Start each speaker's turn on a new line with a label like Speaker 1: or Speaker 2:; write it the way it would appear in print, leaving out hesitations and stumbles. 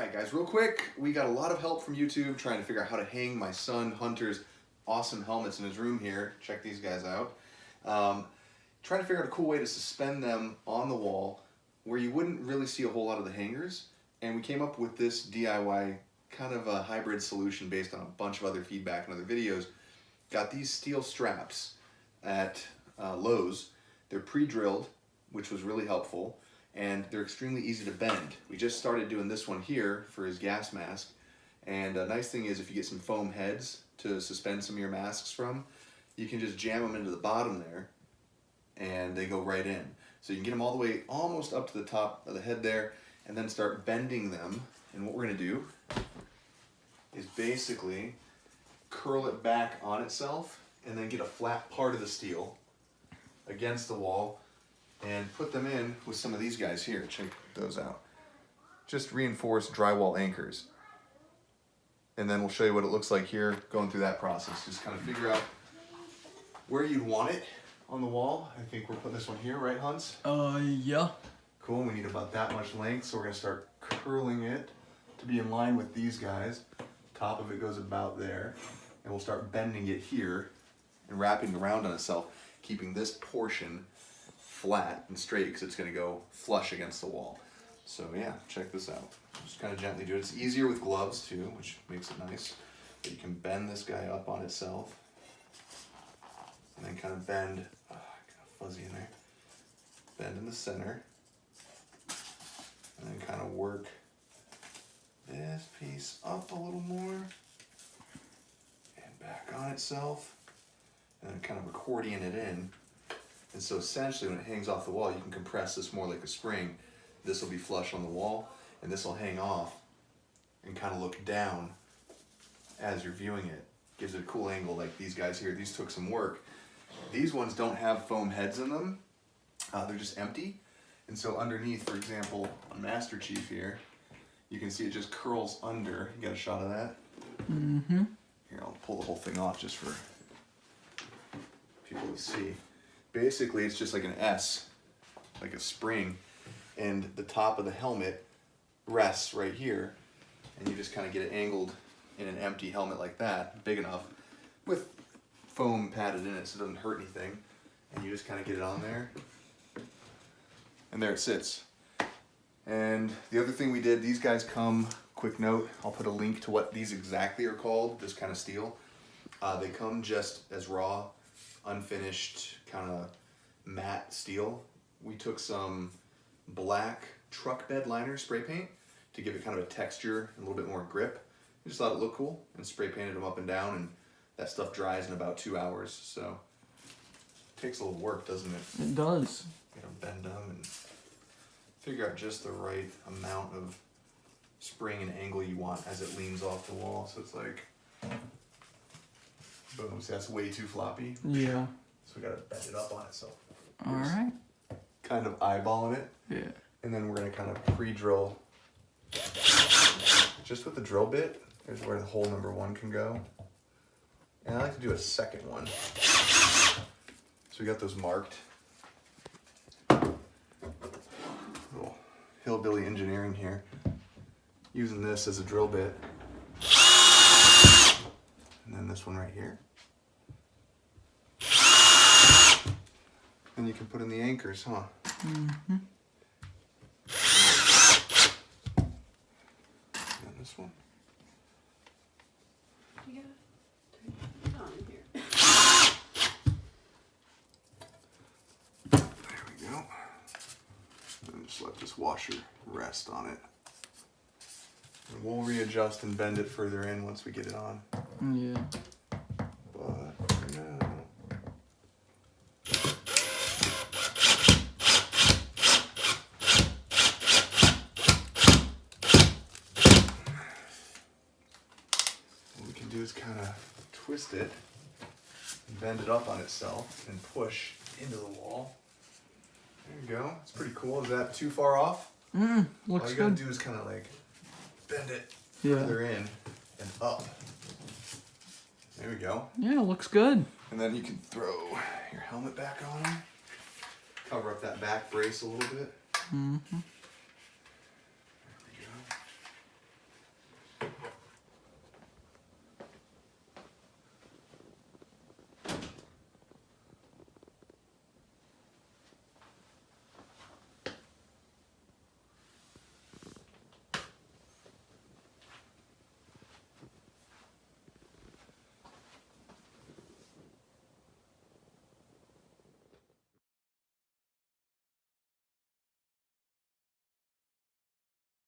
Speaker 1: Alright guys, real quick, we got a lot of help from YouTube trying to figure out how to hang my son Hunter's awesome helmets in his room here. Check these guys out. Trying to figure out a cool way to suspend them on the wall where you wouldn't really see a whole lot of the hangers. And we came up with this DIY kind of a hybrid solution based on a bunch of other feedback and other videos. Got these steel straps at Lowe's. They're pre-drilled, which was really helpful, and they're extremely easy to bend. We just started doing this one here for his gas mask, and a nice thing is if you get some foam heads to suspend some of your masks from, you can just jam them into the bottom there and they go right in. So you can get them all the way almost up to the top of the head there and then start bending them. And what we're going to do is basically curl it back on itself and then get a flat part of the steel against the wall and put them in with some of these guys here. Check those out. Just reinforced drywall anchors. And then we'll show you what it looks like here going through that process. Just kind of figure out where you'd want it on the wall. I think we're putting this one here, right, Hunts?
Speaker 2: Yeah.
Speaker 1: Cool, we need about that much length, so we're gonna start curling it to be in line with these guys. Top of it goes about there. And we'll start bending it here and wrapping around on itself, keeping this portion flat and straight because it's gonna go flush against the wall. So yeah, check this out. Just kind of gently do it. It's easier with gloves too, which makes it nice. But you can bend this guy up on itself. And then kind of bend, kind of fuzzy in there. Bend in the center. And then kind of work this piece up a little more. And back on itself. And then kind of accordion it in. And so essentially when it hangs off the wall, you can compress this more like a spring. This will be flush on the wall, and this will hang off and kind of look down as you're viewing it. Gives it a cool angle like these guys here. These took some work. These ones don't have foam heads in them. They're just empty. And so underneath, for example, on Master Chief here, you can see it just curls under. You got a shot of that?
Speaker 2: Mm-hmm.
Speaker 1: Here, I'll pull the whole thing off just for people to see. Basically, it's just like an S, like a spring, and the top of the helmet rests right here, and you just kind of get it angled in an empty helmet like that, big enough, with foam padded in it so it doesn't hurt anything, and you just kind of get it on there, and there it sits. And the other thing we did, these guys come, quick note, I'll put a link to what these exactly are called, this kind of steel. They come just as raw, unfinished, kind of matte steel. We took some black truck bed liner spray paint to give it kind of a texture and a little bit more grip. We just thought it looked cool and spray painted them up and down, and that stuff dries in about 2 hours. So it takes a little work, doesn't it?
Speaker 2: It does.
Speaker 1: You know, bend them and figure out just the right amount of spring and angle you want as it leans off the wall. So it's like, boom, see that's way too floppy.
Speaker 2: Yeah.
Speaker 1: So we gotta bend it up on it. So
Speaker 2: All right.
Speaker 1: kind of eyeballing it.
Speaker 2: Yeah.
Speaker 1: And then we're gonna kind of pre-drill just with the drill bit. There's where the hole number 1 can go. And I like to do a second one. So we got those marked. Little hillbilly engineering here. Using this as a drill bit. And then this one right here. And you can put in the anchors, huh?
Speaker 2: Mm-hmm.
Speaker 1: And this one.
Speaker 3: You gotta turn it on here.
Speaker 1: There we go. And just let this washer rest on it. And we'll readjust and bend it further in once we get it on.
Speaker 2: Yeah.
Speaker 1: But for now. What we can do is kind of twist it and bend it up on itself and push into the wall. There you go. It's pretty cool. Is that too far off?
Speaker 2: Looks
Speaker 1: All you gotta
Speaker 2: good.
Speaker 1: do is kind of like bend it
Speaker 2: Yeah.
Speaker 1: further in and up. There we go.
Speaker 2: Yeah, looks good.
Speaker 1: And then you can throw your helmet back on. Cover up that back brace a little bit.
Speaker 2: Mm-hmm.